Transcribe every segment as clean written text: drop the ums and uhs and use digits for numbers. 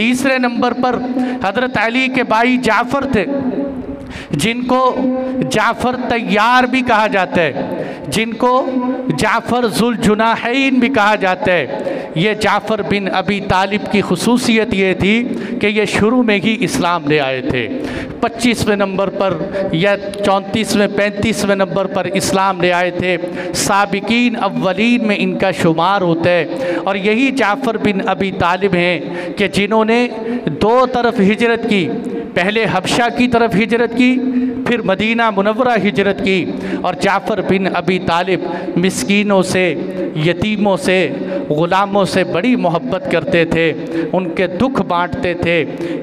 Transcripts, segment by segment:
तीसरे नंबर पर हज़रत अली के भाई जाफ़र थे, जिनको जाफ़र तैयार भी कहा जाता है, जिनको जाफ़र ज़ुल जुनाहैन भी कहा जाता है। ये जाफ़र बिन अबी तालिब की खुसूसियत ये थी कि ये शुरू में ही इस्लाम ले आए थे। 25वें नंबर पर या 34वें 35वें नंबर पर इस्लाम ले आए थे। साबिकीन अव्वलीन में इनका शुमार होता है। और यही जाफ़र बिन अबी तालिब हैं कि जिन्होंने दो तरफ हिजरत की, पहले हबशा की तरफ हिजरत की, फिर मदीना मुनव्वरा हिजरत की। और जाफ़र बिन अबी तालिब मिस्कीनों से, यतीमों से, ग़ुलामों से बड़ी मोहब्बत करते थे, उनके दुख बांटते थे।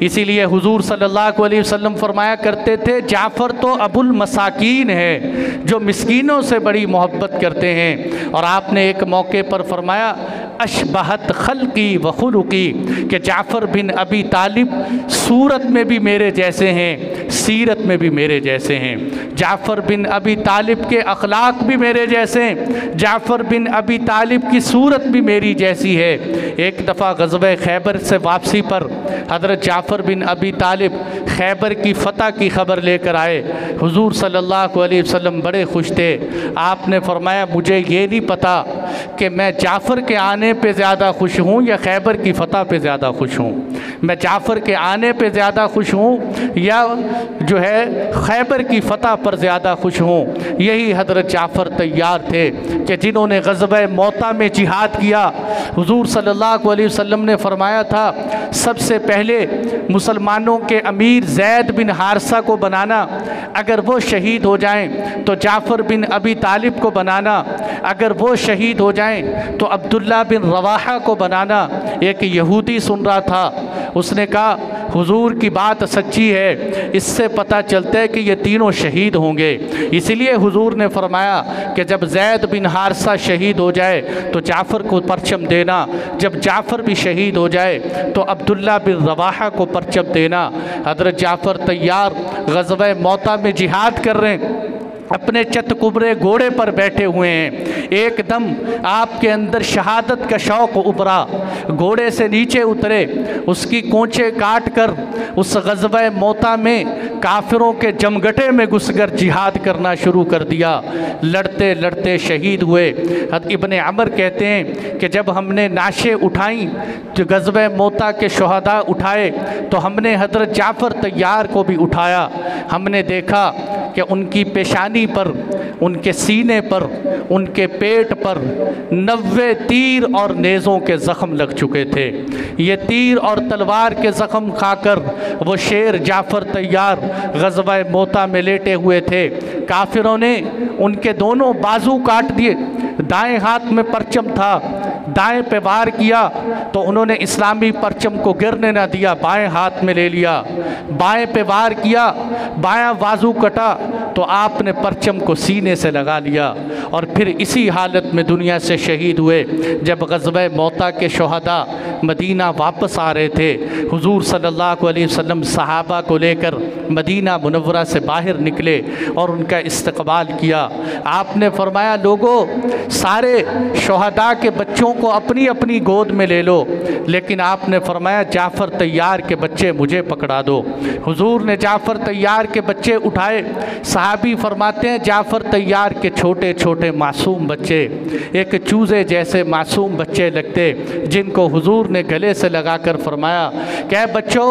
इसीलिए हुजूर सल्लल्लाहु अलैहि वसल्लम फरमाया करते थे, जाफ़र तो अबुल मसाकीन है, जो मिस्कीनों से बड़ी मोहब्बत करते हैं। और आपने एक मौके पर फरमाया, अशबहत खल्क़ी व खुलुक़ी, कि जाफ़र बिन अबी तालिब सूरत में भी मेरे जैसे हैं, सीरत में भी मेरे जैसे हैं। जाफ़र बिन अबी तालिब के अखलाक भी मेरे जैसे हैं, जाफ़र बिन अबी तालिब की सूरत भी मेरी जैसी है। एक दफ़ा ग़ज़वे खैबर से वापसी पर हज़रत जाफ़र बिन अबी तालिब खैबर की फ़तह की ख़बर लेकर आए। हुजूर सल्लल्लाहु अलैहि वसल्लम बड़े खुश थे। आपने फरमाया, मुझे ये नहीं पता कि मैं जाफ़र के आने पे ज़्यादा खुश हूँ या खैबर की फ़तह पे ज़्यादा खुश हूँ। मैं जाफ़र के आने पे ज़्यादा खुश हूँ या जो है खैबर की फ़तह पर ज़्यादा खुश हूँ। यही हज़रत जाफ़र तैयार थे कि जिन्होंने ग़ज़वे मौता में जिहाद किया। हुजूर सल्लल्लाहु अलैहि वसल्लम ने फरमाया था, सबसे पहले मुसलमानों के अमीर ज़ैद बिन हारिसा को बनाना, अगर वो शहीद हो जाएं तो जाफ़र बिन अबी तालिब को बनाना, अगर वो शहीद हो जाएं तो अब्दुल्ला बिन रवाहा को बनाना। एक यहूदी सुन रहा था, उसने कहा, हुजूर की बात सच्ची है, इससे पता चलता है कि ये तीनों शहीद होंगे। इसलिए हुजूर ने फरमाया कि जब ज़ैद बिन हारिसा शहीद हो जाए तो जाफ़र को परचम देना, जब जाफ़र भी शहीद हो जाए तो अब्दुल्ला बिन रवाहा को परचम देना। हज़रत जाफ़र तैयार ग़ज़वे मौता में जिहाद कर रहे हैं, अपने चतकुबरे घोड़े पर बैठे हुए हैं। एकदम आपके अंदर शहादत का शौक़ उभरा, घोड़े से नीचे उतरे, उसकी कोंचे काट कर उस ग़ज़वे मौता में काफिरों के जमगटे में घुसकर जिहाद करना शुरू कर दिया। लड़ते लड़ते शहीद हुए। इब्ने अमर कहते हैं कि जब हमने नाशें उठाई, जो ग़ज़वे मौता के शुहदा उठाए, तो हमने हज़रत जाफ़र तैयार को भी उठाया। हमने देखा कि उनकी पेशानी पर, उनके सीने पर, उनके पेट पर 90 तीर और नेज़ों के ज़ख़म लग चुके थे। ये तीर और तलवार के ज़ख़म खाकर वो शेर जाफ़र तैयार ग़ज़वा मौता में लेटे हुए थे। काफिरों ने उनके दोनों बाजू काट दिए। दाएं हाथ में परचम था, दाएं पे वार किया तो उन्होंने इस्लामी परचम को गिरने ना दिया, बाएं हाथ में ले लिया। बाएं पे वार किया, बायां बाजू कटा तो आपने परचम को सीने से लगा लिया और फिर इसी हालत में दुनिया से शहीद हुए। जब ग़ज़वे मौता के शुहदा मदीना वापस आ रहे थे, हुजूर सल्लल्लाहु अलैहि वसल्लम सहाबा को लेकर मदीना मुनव्वरा से बाहर निकले और उनका इस्तक़बाल किया। आपने फरमाया, लोगों, सारे शुहदा के बच्चों को अपनी अपनी गोद में ले लो, लेकिन आपने फरमाया जाफ़र तैयार के बच्चे मुझे पकड़ा दो। हुजूर ने जाफ़र तैयार के बच्चे उठाए। सहाबी फरमाते हैं, जाफ़र तैयार के छोटे छोटे मासूम बच्चे, एक चूज़े जैसे मासूम बच्चे लगते, जिनको हुजूर ने गले से लगाकर फरमाया, क्या बच्चों,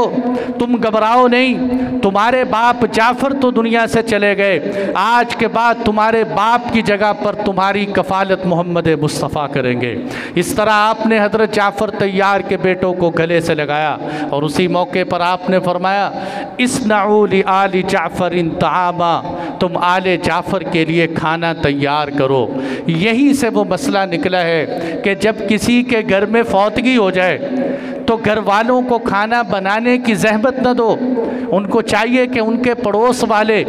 तुम घबराओ नहीं, तुम्हारे बाप जाफ़र तो दुनिया से चले गए, आज के बाद तुम्हारे बाप की जगह पर तुम्हारी कफ़ालत मोहम्मद मुस्तफ़ा करेंगे। इस तरह आपने हज़रत जाफ़र तैयार के बेटों को गले से लगाया और उसी मौके पर आपने फरमाया, इस्नऊ ली आली जाफ़रिन तआमा, तुम आले जाफ़र के लिए खाना तैयार करो। यहीं से वो मसला निकला है कि जब किसी के घर में फौतगी हो जाए तो घर वालों को खाना बनाने की ज़हमत न दो, उनको चाहिए कि उनके पड़ोस वाले,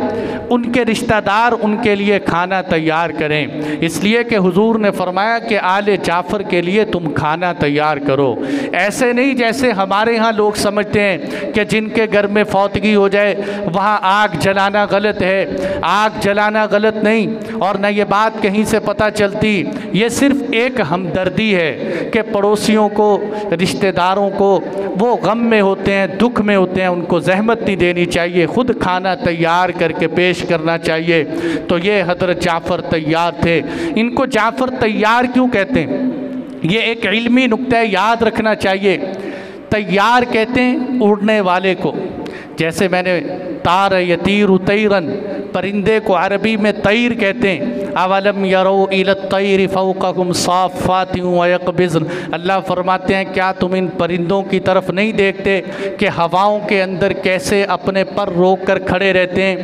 उनके रिश्तेदार उनके लिए खाना तैयार करें। इसलिए कि हुजूर ने फरमाया कि आले जाफ़र के लिए तुम खाना तैयार करो। ऐसे नहीं जैसे हमारे यहाँ लोग समझते हैं कि जिनके घर में फौतगी हो जाए वहाँ आग जलाना गलत है। आग जलाना गलत नहीं, और न ये बात कहीं से पता चलती, ये सिर्फ़ एक हमदर्दी है कि पड़ोसियों को, रिश्तेदारों वालों को, वो गम में होते हैं, दुख में होते हैं, उनको ज़हमत नहीं देनी चाहिए, ख़ुद खाना तैयार करके पेश करना चाहिए। तो ये हज़रत जाफ़र तैयार थे। इनको जाफ़र तैयार क्यों कहते हैं? ये एक इल्मी नुक्ता याद रखना चाहिए। तैयार कहते हैं उड़ने वाले को, जैसे मैंने तार यतीर तैरन, परिंदे को अरबी में तैर कहते हैं। अवलम यरो इलत तैर फ़ौक़हुम साफ़ातिन व यक़बिज़न, अल्लाह फरमाते हैं क्या तुम इन परिंदों की तरफ नहीं देखते कि हवाओं के अंदर कैसे अपने पर रोक कर खड़े रहते हैं।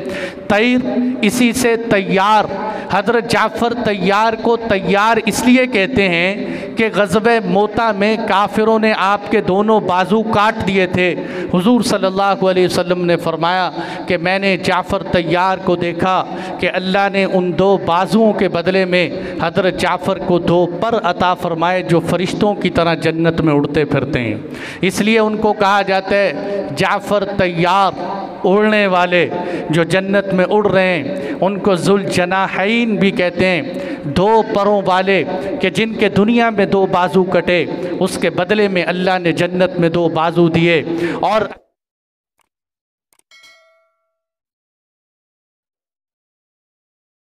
तैर इसी से तैयार। हज़रत जाफ़र तैयार को तैयार इसलिए कहते हैं कि ग़ज़वे मोता में काफिरों ने आपके दोनों बाजू काट दिए थे। हुज़ूर सल्लल्लाहु अलैहि वसल्लम ने फरमाया कि मैंने जाफ़र तैयार को देखा कि अल्लाह ने उन दो बाजुओं के बदले में हज़रत जाफ़र को दो पर अता फरमाए जो फ़रिश्तों की तरह जन्नत में उड़ते फिरते हैं। इसलिए उनको कहा जाता है जाफ़र तैयार, उड़ने वाले जो जन्नत में उड़ रहे हैं। उनको ज़ुल जनाहैन भी कहते हैं, दो परों वाले, कि जिनके दुनिया में दो बाजू कटे, उसके बदले में अल्लाह ने जन्नत में दो बाजू दिए। और